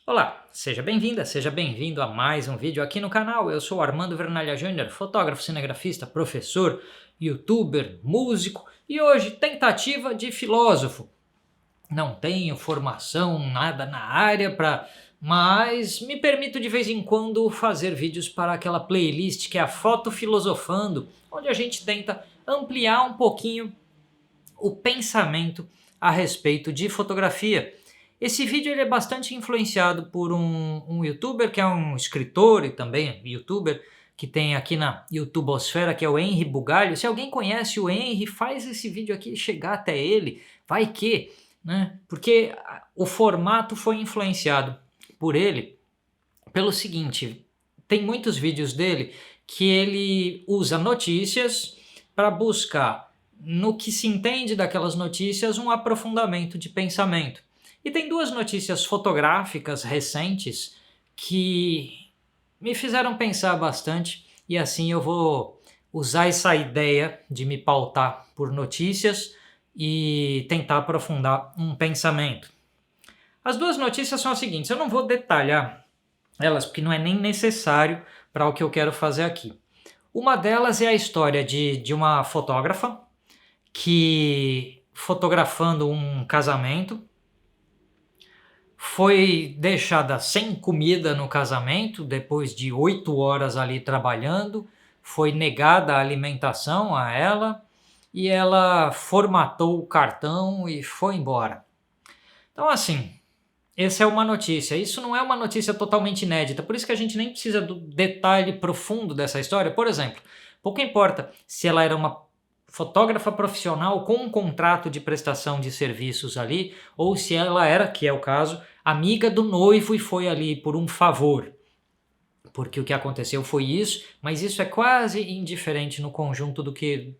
Olá, seja bem-vinda, seja bem-vindo a mais um vídeo aqui no canal. Eu sou Armando Vernalha Júnior, fotógrafo, cinegrafista, professor, youtuber, músico e hoje tentativa de filósofo. Não tenho formação, nada na área, mas me permito de vez em quando fazer vídeos para aquela playlist que é a Foto Filosofando, onde a gente tenta ampliar um pouquinho o pensamento a respeito de fotografia. Esse vídeo ele é bastante influenciado por um youtuber que é um escritor e também youtuber que tem aqui na YouTubosfera, que é o Henry Bugalho. Se alguém conhece o Henry, faz esse vídeo aqui chegar até ele, vai que, né? Porque o formato foi influenciado por ele pelo seguinte, tem muitos vídeos dele que ele usa notícias para buscar no que se entende daquelas notícias um aprofundamento de pensamento. E tem duas notícias fotográficas recentes que me fizeram pensar bastante e assim eu vou usar essa ideia de me pautar por notícias e tentar aprofundar um pensamento. As duas notícias são as seguintes, eu não vou detalhar elas porque não é nem necessário para o que eu quero fazer aqui. Uma delas é a história de uma fotógrafa que, fotografando um casamento, foi deixada sem comida no casamento, depois de 8 horas ali trabalhando, foi negada a alimentação a ela, e ela formatou o cartão e foi embora. Então assim, essa é uma notícia, isso não é uma notícia totalmente inédita, por isso que a gente nem precisa do detalhe profundo dessa história. Por exemplo, pouco importa se ela era uma fotógrafa profissional com um contrato de prestação de serviços ali, ou se ela era, que é o caso, amiga do noivo e foi ali por um favor. Porque o que aconteceu foi isso, mas isso é quase indiferente no conjunto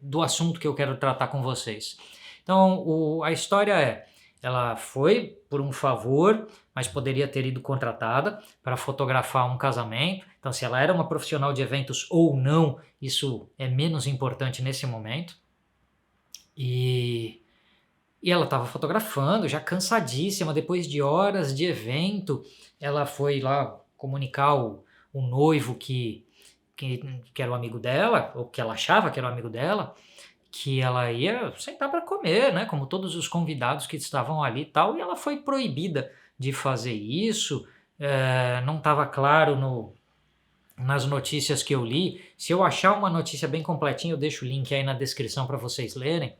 do assunto que eu quero tratar com vocês. Então, a história é, ela foi por um favor, mas poderia ter ido contratada para fotografar um casamento. Então, se ela era uma profissional de eventos ou não, isso é menos importante nesse momento. E ela estava fotografando, já cansadíssima, depois de horas de evento, ela foi lá comunicar o noivo que era o amigo dela, ou que ela achava que era o amigo dela, que ela ia sentar para comer, né, como todos os convidados que estavam ali e tal, e ela foi proibida de fazer isso. Não estava claro nas notícias que eu li. Se eu achar uma notícia bem completinha, eu deixo o link aí na descrição para vocês lerem.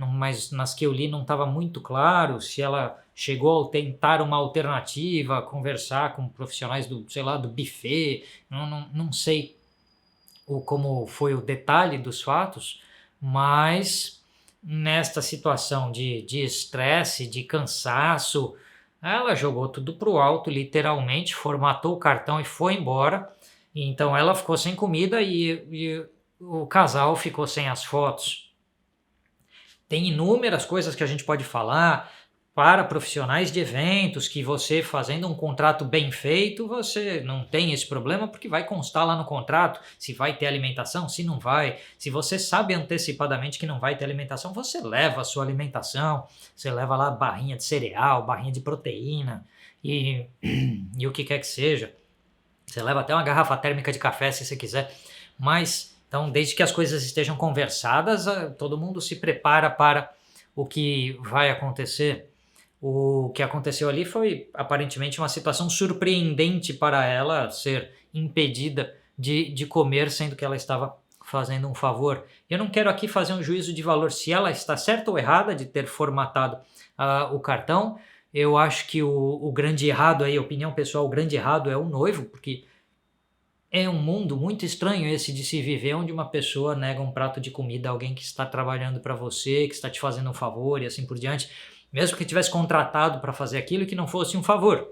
Mas nas que eu li não estava muito claro se ela chegou a tentar uma alternativa, conversar com profissionais do, sei lá, do buffet, não sei como foi o detalhe dos fatos, mas nesta situação de estresse, de cansaço, ela jogou tudo pro alto, literalmente, formatou o cartão e foi embora. Então ela ficou sem comida e o casal ficou sem as fotos. Tem inúmeras coisas que a gente pode falar para profissionais de eventos, que você fazendo um contrato bem feito, você não tem esse problema porque vai constar lá no contrato se vai ter alimentação, se não vai. Se você sabe antecipadamente que não vai ter alimentação, você leva a sua alimentação, você leva lá barrinha de cereal, barrinha de proteína e o que quer que seja. Você leva até uma garrafa térmica de café se você quiser, mas então, desde que as coisas estejam conversadas, todo mundo se prepara para o que vai acontecer. O que aconteceu ali foi aparentemente uma situação surpreendente para ela ser impedida de comer, sendo que ela estava fazendo um favor. Eu não quero aqui fazer um juízo de valor se ela está certa ou errada de ter formatado o cartão. Eu acho que o grande errado aí, opinião pessoal, o grande errado é o noivo, porque é um mundo muito estranho esse de se viver, onde uma pessoa nega um prato de comida a alguém que está trabalhando para você, que está te fazendo um favor e assim por diante, mesmo que tivesse contratado para fazer aquilo que não fosse um favor.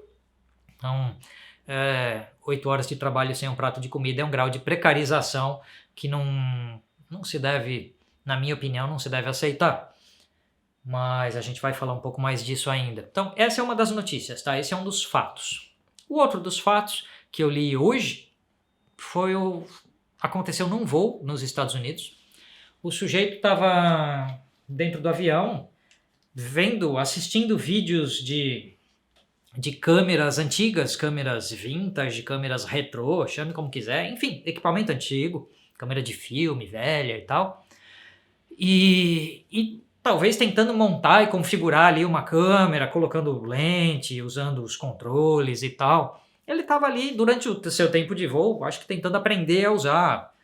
Então, 8 horas de trabalho sem um prato de comida é um grau de precarização que não se deve, na minha opinião, não se deve aceitar. Mas a gente vai falar um pouco mais disso ainda. Então, essa é uma das notícias, tá? Esse é um dos fatos. O outro dos fatos que eu li hoje aconteceu num voo nos Estados Unidos. O sujeito estava dentro do avião, assistindo vídeos de de câmeras antigas, câmeras vintage, câmeras retrô, chame como quiser, enfim, equipamento antigo, câmera de filme, velha e tal. E talvez tentando montar e configurar ali uma câmera, colocando lente, usando os controles e tal. Ele estava ali durante o seu tempo de voo, acho que tentando aprender a usar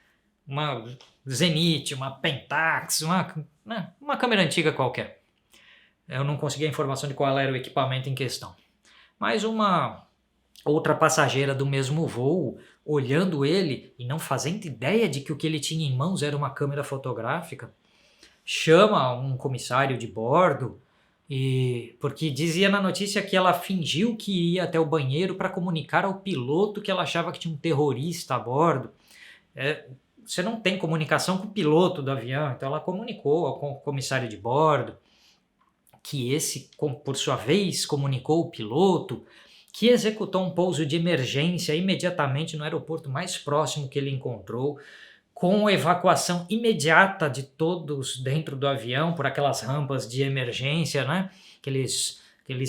uma Zenith, uma Pentax, uma câmera antiga qualquer. Eu não consegui a informação de qual era o equipamento em questão. Mas uma outra passageira do mesmo voo, olhando ele e não fazendo ideia de que o que ele tinha em mãos era uma câmera fotográfica, chama um comissário de bordo, porque dizia na notícia que ela fingiu que ia até o banheiro para comunicar ao piloto que ela achava que tinha um terrorista a bordo. Você não tem comunicação com o piloto do avião, então ela comunicou ao comissário de bordo, que esse, por sua vez, comunicou o piloto, que executou um pouso de emergência imediatamente no aeroporto mais próximo que ele encontrou, com evacuação imediata de todos dentro do avião por aquelas rampas de emergência, né? Aqueles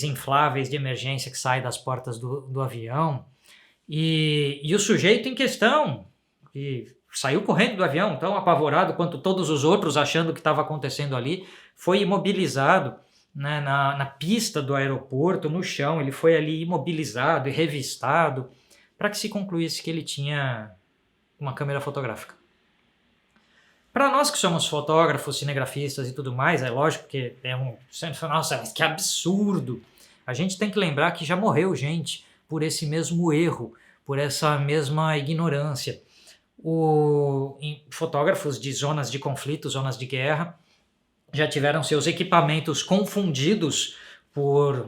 infláveis de emergência que saem das portas do avião. E o sujeito em questão, que saiu correndo do avião, tão apavorado quanto todos os outros, achando o que estava acontecendo ali, foi imobilizado, né, na pista do aeroporto, no chão. Ele foi ali imobilizado e revistado para que se concluísse que ele tinha uma câmera fotográfica. Para nós que somos fotógrafos, cinegrafistas e tudo mais, é lógico que nossa, mas que absurdo! A gente tem que lembrar que já morreu gente por esse mesmo erro, por essa mesma ignorância. Fotógrafos de zonas de conflito, zonas de guerra, já tiveram seus equipamentos confundidos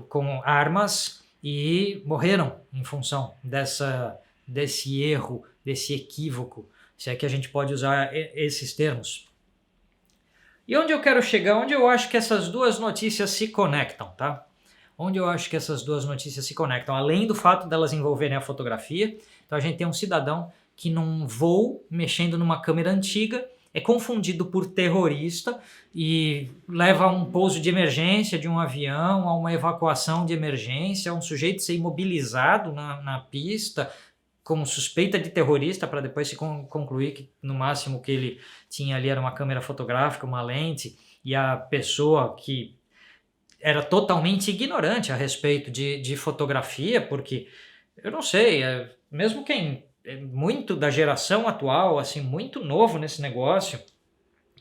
com armas e morreram em função desse erro, desse equívoco, se é que a gente pode usar esses termos. E onde eu quero chegar, onde eu acho que essas duas notícias se conectam, tá? Onde eu acho que essas duas notícias se conectam, além do fato delas envolverem a fotografia. Então a gente tem um cidadão que num voo, mexendo numa câmera antiga, é confundido por terrorista e leva a um pouso de emergência de um avião, a uma evacuação de emergência, a um sujeito ser imobilizado na pista como suspeita de terrorista, para depois se concluir que no máximo que ele tinha ali era uma câmera fotográfica, uma lente, e a pessoa que era totalmente ignorante a respeito de fotografia, porque eu não sei, mesmo quem é muito da geração atual, assim, muito novo nesse negócio,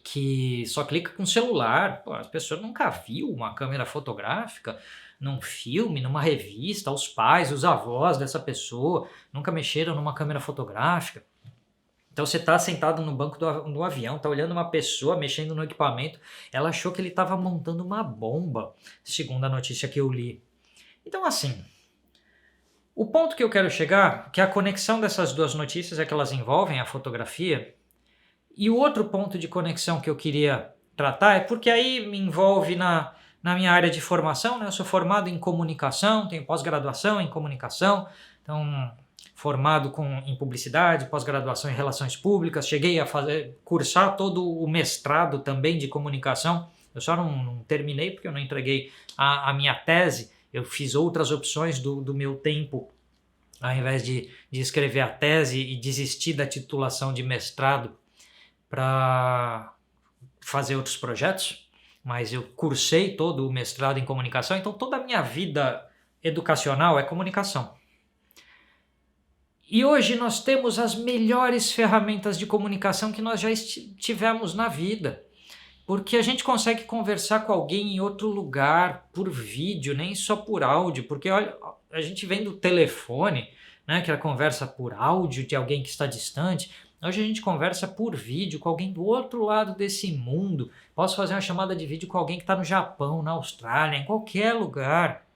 que só clica com celular. Pô, as pessoas nunca viu uma câmera fotográfica num filme, numa revista. Os pais, os avós dessa pessoa nunca mexeram numa câmera fotográfica. Então você está sentado no banco do avião, está olhando uma pessoa mexendo no equipamento, ela achou que ele estava montando uma bomba, segundo a notícia que eu li. Então assim, o ponto que eu quero chegar, que a conexão dessas duas notícias é que elas envolvem a fotografia, e o outro ponto de conexão que eu queria tratar é porque aí me envolve na minha área de formação, né? Eu sou formado em comunicação, tenho pós-graduação em comunicação, então formado em publicidade, pós-graduação em relações públicas, cheguei a cursar todo o mestrado também de comunicação. Eu só não terminei porque eu não entreguei a minha tese. Eu fiz outras opções do meu tempo, ao invés de escrever a tese e desistir da titulação de mestrado para fazer outros projetos, mas eu cursei todo o mestrado em comunicação, então toda a minha vida educacional é comunicação. E hoje nós temos as melhores ferramentas de comunicação que nós já tivemos na vida. Porque a gente consegue conversar com alguém em outro lugar, por vídeo, nem só por áudio. Porque olha, a gente vem do telefone, né, que é a conversa por áudio de alguém que está distante. Hoje a gente conversa por vídeo com alguém do outro lado desse mundo. Posso fazer uma chamada de vídeo com alguém que está no Japão, na Austrália, em qualquer lugar.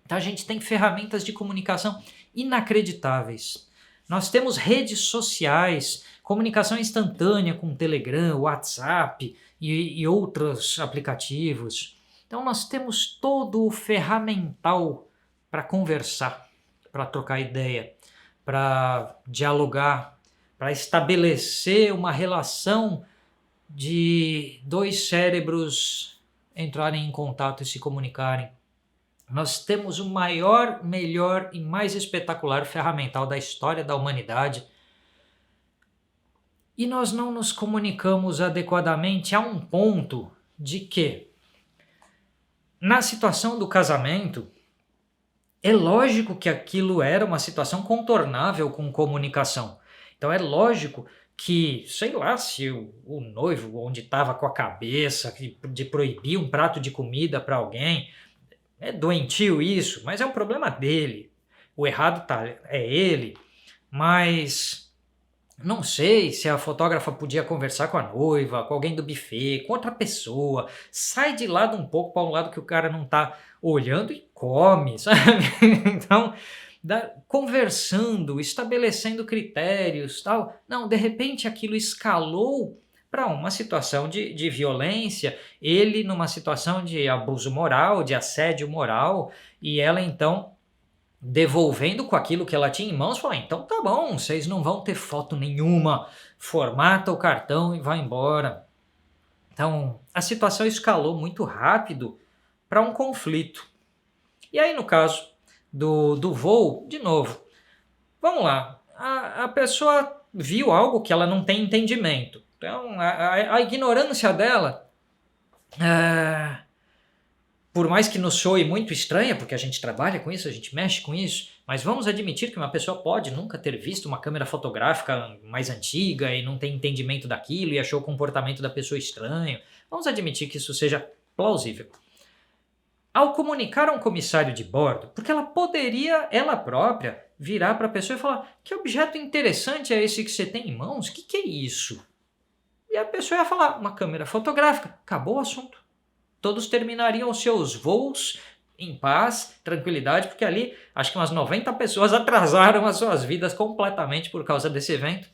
Então a gente tem ferramentas de comunicação inacreditáveis. Nós temos redes sociais, comunicação instantânea com Telegram, WhatsApp e outros aplicativos. Então nós temos todo o ferramental para conversar, para trocar ideia, para dialogar, para estabelecer uma relação de dois cérebros entrarem em contato e se comunicarem Nós temos o maior, melhor e mais espetacular ferramental da história da humanidade e nós não nos comunicamos adequadamente a um ponto de que, na situação do casamento, é lógico que aquilo era uma situação contornável com comunicação. Então é lógico que, sei lá, se o noivo onde estava com a cabeça de proibir um prato de comida para alguém, é doentio isso, mas é um problema dele. O errado é ele, mas não sei se a fotógrafa podia conversar com a noiva, com alguém do buffet, com outra pessoa. Sai de lado um pouco para um lado que o cara não está olhando e come, sabe? Então, conversando, estabelecendo critérios, tal. Não, de repente aquilo escalou para uma situação de violência, ele numa situação de abuso moral, de assédio moral, e ela então devolvendo com aquilo que ela tinha em mãos, falou, então tá bom, vocês não vão ter foto nenhuma, formata o cartão e vai embora. Então a situação escalou muito rápido para um conflito. E aí no caso do voo, de novo, vamos lá, a pessoa viu algo que ela não tem entendimento. Então, a ignorância dela, por mais que nos soe muito estranha, porque a gente trabalha com isso, a gente mexe com isso, mas vamos admitir que uma pessoa pode nunca ter visto uma câmera fotográfica mais antiga e não tem entendimento daquilo e achou o comportamento da pessoa estranho. Vamos admitir que isso seja plausível. Ao comunicar a um comissário de bordo, porque ela poderia, ela própria, virar para a pessoa e falar, que objeto interessante é esse que você tem em mãos? O que é isso? E a pessoa ia falar, uma câmera fotográfica. Acabou o assunto. Todos terminariam seus voos em paz, tranquilidade, porque ali acho que umas 90 pessoas atrasaram as suas vidas completamente por causa desse evento.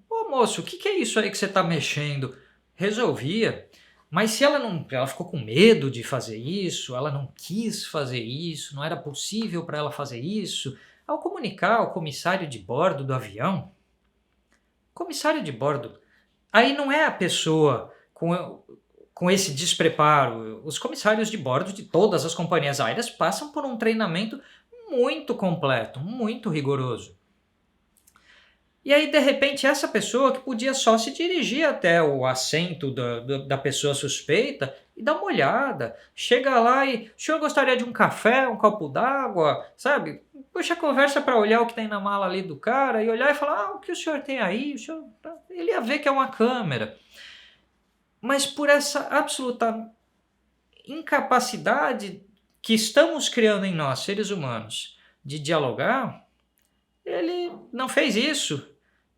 Ô moço, o que é isso aí que você está mexendo? Resolvia. Mas se ela ficou com medo de fazer isso, ela não quis fazer isso, não era possível para ela fazer isso, ao comunicar ao comissário de bordo do avião, comissário de bordo, aí não é a pessoa com esse despreparo. Os comissários de bordo de todas as companhias aéreas passam por um treinamento muito completo, muito rigoroso. E aí, de repente, essa pessoa que podia só se dirigir até o assento da pessoa suspeita e dar uma olhada. Chega lá e, o senhor gostaria de um café, um copo d'água, sabe? Puxa a conversa para olhar o que tem na mala ali do cara e olhar e falar, o que o senhor tem aí? Ele ia ver que é uma câmera. Mas por essa absoluta incapacidade que estamos criando em nós, seres humanos, de dialogar, ele não fez isso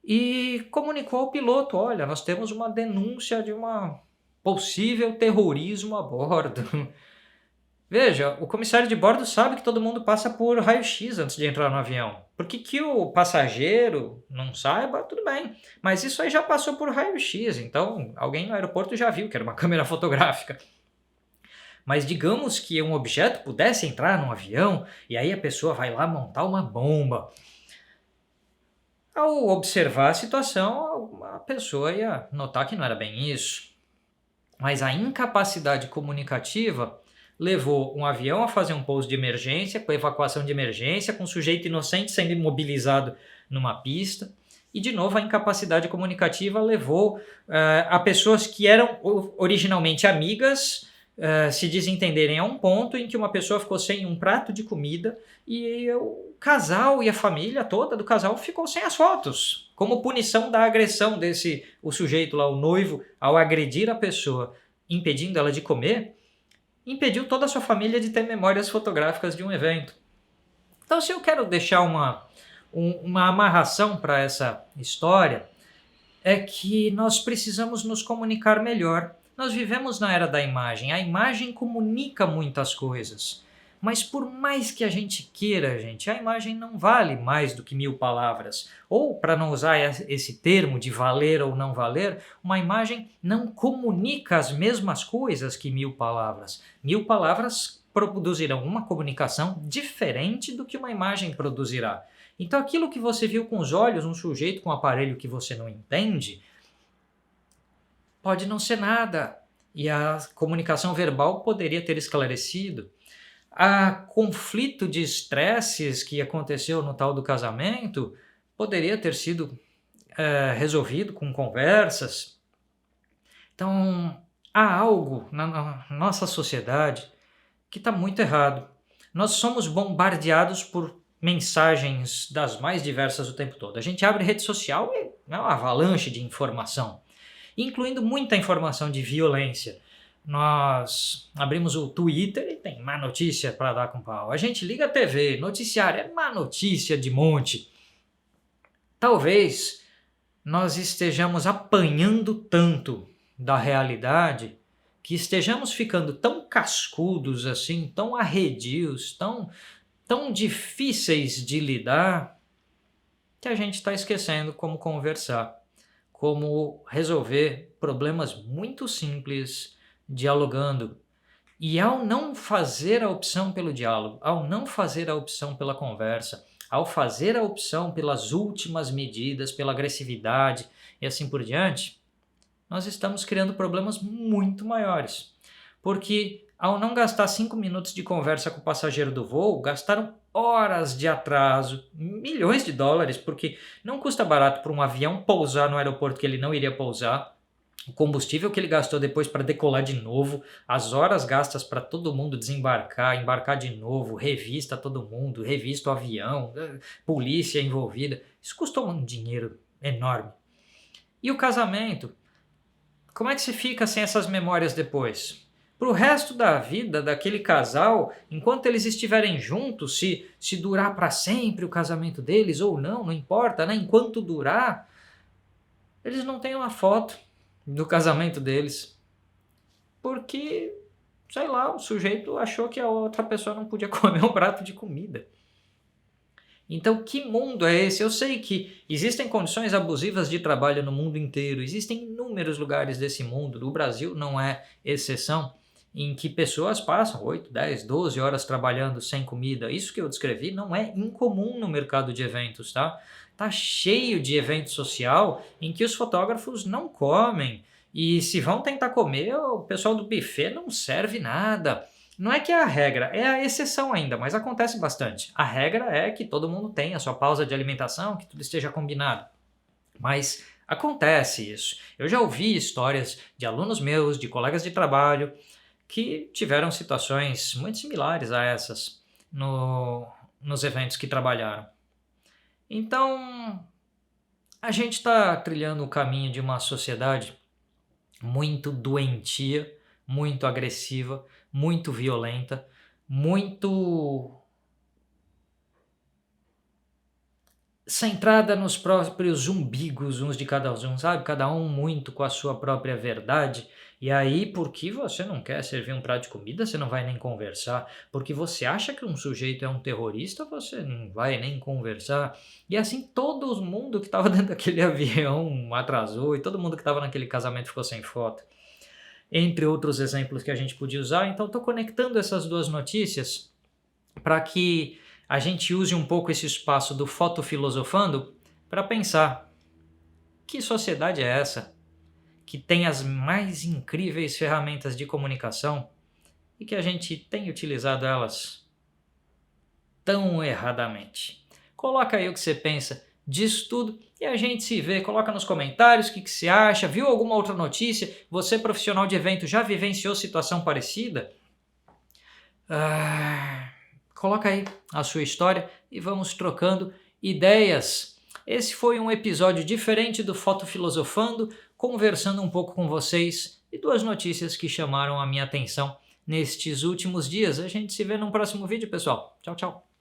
e comunicou ao piloto, olha, nós temos uma denúncia de uma possível terrorismo a bordo. Veja, o comissário de bordo sabe que todo mundo passa por raio-x antes de entrar no avião. Por que o passageiro não saiba, tudo bem. Mas isso aí já passou por raio-x, então alguém no aeroporto já viu que era uma câmera fotográfica. Mas digamos que um objeto pudesse entrar num avião e aí a pessoa vai lá montar uma bomba. Ao observar a situação, a pessoa ia notar que não era bem isso. Mas a incapacidade comunicativa levou um avião a fazer um pouso de emergência, com evacuação de emergência, com um sujeito inocente sendo imobilizado numa pista. E, de novo, a incapacidade comunicativa levou a pessoas que eram originalmente amigas se desentenderem a um ponto em que uma pessoa ficou sem um prato de comida e o casal e a família toda do casal ficou sem as fotos, como punição da agressão o sujeito lá, o noivo, ao agredir a pessoa, impedindo ela de comer, impediu toda a sua família de ter memórias fotográficas de um evento. Então, se eu quero deixar uma amarração para essa história, é que nós precisamos nos comunicar melhor. Nós vivemos na era da imagem. A imagem comunica muitas coisas. Mas por mais que a gente queira, a imagem não vale mais do que 1000 palavras. Ou, para não usar esse termo de valer ou não valer, uma imagem não comunica as mesmas coisas que 1000 palavras. 1000 palavras produzirão uma comunicação diferente do que uma imagem produzirá. Então aquilo que você viu com os olhos, um sujeito com um aparelho que você não entende, pode não ser nada. e a comunicação verbal poderia ter esclarecido. A conflito de estresses que aconteceu no tal do casamento poderia ter sido resolvido com conversas. Então, há algo na nossa sociedade que está muito errado. Nós somos bombardeados por mensagens das mais diversas o tempo todo. A gente abre rede social e é uma avalanche de informação, incluindo muita informação de violência. Nós abrimos o Twitter e tem má notícia para dar com pau. A gente liga a TV, noticiário, é má notícia de monte. Talvez nós estejamos apanhando tanto da realidade que estejamos ficando tão cascudos assim, tão arredios, tão difíceis de lidar, que a gente está esquecendo como conversar, como resolver problemas muito simples dialogando. E ao não fazer a opção pelo diálogo, ao não fazer a opção pela conversa, ao fazer a opção pelas últimas medidas, pela agressividade e assim por diante, nós estamos criando problemas muito maiores. Porque ao não gastar 5 minutos de conversa com o passageiro do voo, gastaram horas de atraso, milhões de dólares, porque não custa barato para um avião pousar no aeroporto que ele não iria pousar, o combustível que ele gastou depois para decolar de novo, as horas gastas para todo mundo desembarcar, embarcar de novo, revista todo mundo, revista o avião, polícia envolvida. Isso custou um dinheiro enorme. E o casamento? Como é que se fica sem essas memórias depois? Para o resto da vida daquele casal, enquanto eles estiverem juntos, se durar para sempre o casamento deles ou não importa, né? Enquanto durar, eles não têm uma foto do casamento deles, porque, sei lá, o sujeito achou que a outra pessoa não podia comer um prato de comida. Então, que mundo é esse? Eu sei que existem condições abusivas de trabalho no mundo inteiro, existem inúmeros lugares desse mundo, o Brasil não é exceção, em que pessoas passam 8, 10, 12 horas trabalhando sem comida. Isso que eu descrevi não é incomum no mercado de eventos, tá? Tá cheio de evento social em que os fotógrafos não comem e se vão tentar comer, o pessoal do buffet não serve nada. Não é que é a regra, é a exceção ainda, mas acontece bastante. A regra é que todo mundo tenha a sua pausa de alimentação, que tudo esteja combinado. Mas acontece isso. Eu já ouvi histórias de alunos meus, de colegas de trabalho, que tiveram situações muito similares a essas nos eventos que trabalharam. Então, a gente está trilhando o caminho de uma sociedade muito doentia, muito agressiva, muito violenta, muito centrada nos próprios umbigos uns de cada um, sabe? Cada um muito com a sua própria verdade. E aí, porque você não quer servir um prato de comida, você não vai nem conversar. Porque você acha que um sujeito é um terrorista, você não vai nem conversar. E assim, todo mundo que estava dentro daquele avião atrasou e todo mundo que estava naquele casamento ficou sem foto. Entre outros exemplos que a gente podia usar. Então, estou conectando essas duas notícias para que a gente use um pouco esse espaço do Fotofilosofando para pensar: que sociedade é essa que tem as mais incríveis ferramentas de comunicação e que a gente tem utilizado elas tão erradamente? Coloca aí o que você pensa disso tudo e a gente se vê. Coloca nos comentários o que você acha. Viu alguma outra notícia? Você, profissional de evento, já vivenciou situação parecida? Coloca aí a sua história e vamos trocando ideias. Esse foi um episódio diferente do Fotofilosofando, conversando um pouco com vocês e duas notícias que chamaram a minha atenção nestes últimos dias. A gente se vê num próximo vídeo, pessoal. Tchau, tchau.